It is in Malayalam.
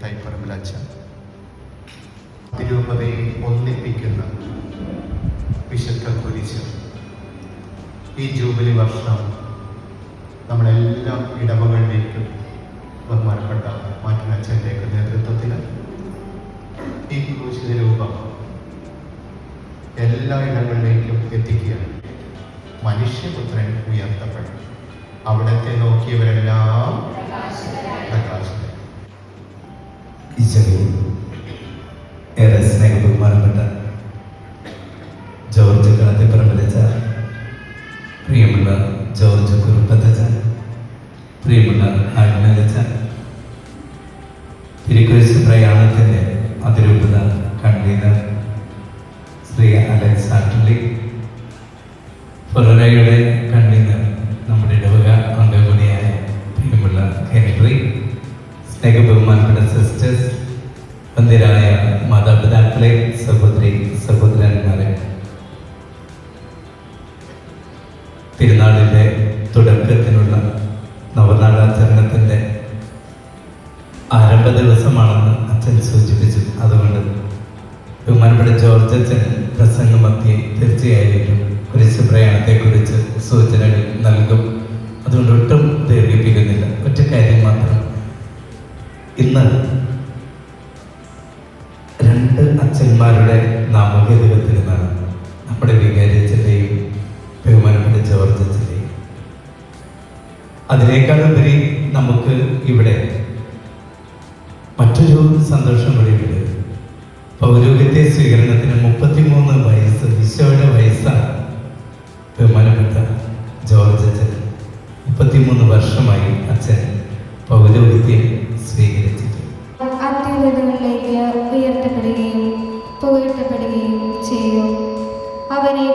തൈപ്പറമ്പിലച്ച തിരുവപ്പതയെ ഒന്നിപ്പിക്കുന്ന വിശുദ്ധ കുരിശ് ഈ ജൂബിലി വർഷം നമ്മളെല്ലാ ഇടവകളിലേക്കും ബഹുമാനപ്പെട്ട മാറ്റുനച്ഛൻ്റെയൊക്കെ നേതൃത്വത്തിൽ ഈ ക്രൂശിത രൂപം എല്ലാ ഇടങ്ങളിലേക്കും എത്തിക്കുക. മനുഷ്യപുത്രൻ ഉയർത്തപ്പെടും, അവിടത്തെ നോക്കിയവരെല്ലാം പ്രകാശിതരായി. ഏറെ സ്നേഹ ബഹുമാനപ്പെട്ട ജോർജ് കളത്തിപ്പറമ്പിലച്ച, പ്രിയമുള്ള ജോർജ് കുറുപ്പത്തച്ച, പ്രിയമുള്ള ആത്മലച്ച, തിരുക്കുരിശ് പ്രയാണത്തിൻ്റെ അതിരൂപത കൺവീനർ ശ്രീ അലക്സ് ആർട്ടിലി, ഫൊറയുടെ കൺവീനർ നമ്മുടെ ഇടവക അംഗകൂടിയായ പ്രിയമുള്ള ഹെൻറി, സ്നേഹ ബഹുമാനപ്പെട്ട സിസ്റ്റേഴ്സ്, വന്ധ്യരായ മാതാപിതാക്കളെ, സഹോദരി സഹോദരന്മാരെ, തിരുനാളിൻ്റെ തുടക്കത്തിനുള്ള നവനാളാചരണത്തിൻ്റെ ആരംഭ ദിവസമാണെന്ന് അച്ഛൻ സൂചിപ്പിച്ചു. അതുകൊണ്ട് ബഹുമാനപ്പെട്ട ജോർജ് അച്ഛൻ പ്രസംഗമധ്യേ തീർച്ചയായിട്ടും കുരിശ് പ്രയാണത്തെക്കുറിച്ച് സൂചനകൾ നൽകും. അതുകൊണ്ട് ഒട്ടും ദീർഘിപ്പിക്കുന്നില്ല. ഒറ്റ കാര്യം മാത്രം, ഇന്ന് രണ്ട് അച്ഛന്മാരുടെ നാമകേതുക തിരുനാൾ, നമ്മുടെ വികാരിയച്ഛൻ്റെയും ബഹുമാനപ്പെട്ട ജോർജ് അച്ഛൻ്റെയും. അതിനേക്കാളുപരി നമുക്ക് ഇവിടെ മറ്റൊരു സന്തോഷം കൂടിയുണ്ട്. പൗരോഹിത്യ സ്വീകരണത്തിന് 33 വയസ്സ്, ഈശോയുടെ വയസ്സാണ്. ബഹുമാനപ്പെട്ട ജോർജ് അച്ഛൻ 33 വർഷമായി അച്ഛൻ പൗരോഹിത്യം സ്വീകരിച്ചിട്ട് അത്യുന്നതങ്ങളിലേക്ക് ഉയർത്തപ്പെടുകയും പുകഴ്ത്തപ്പെടുകയും ചെയ്തു. അവനെ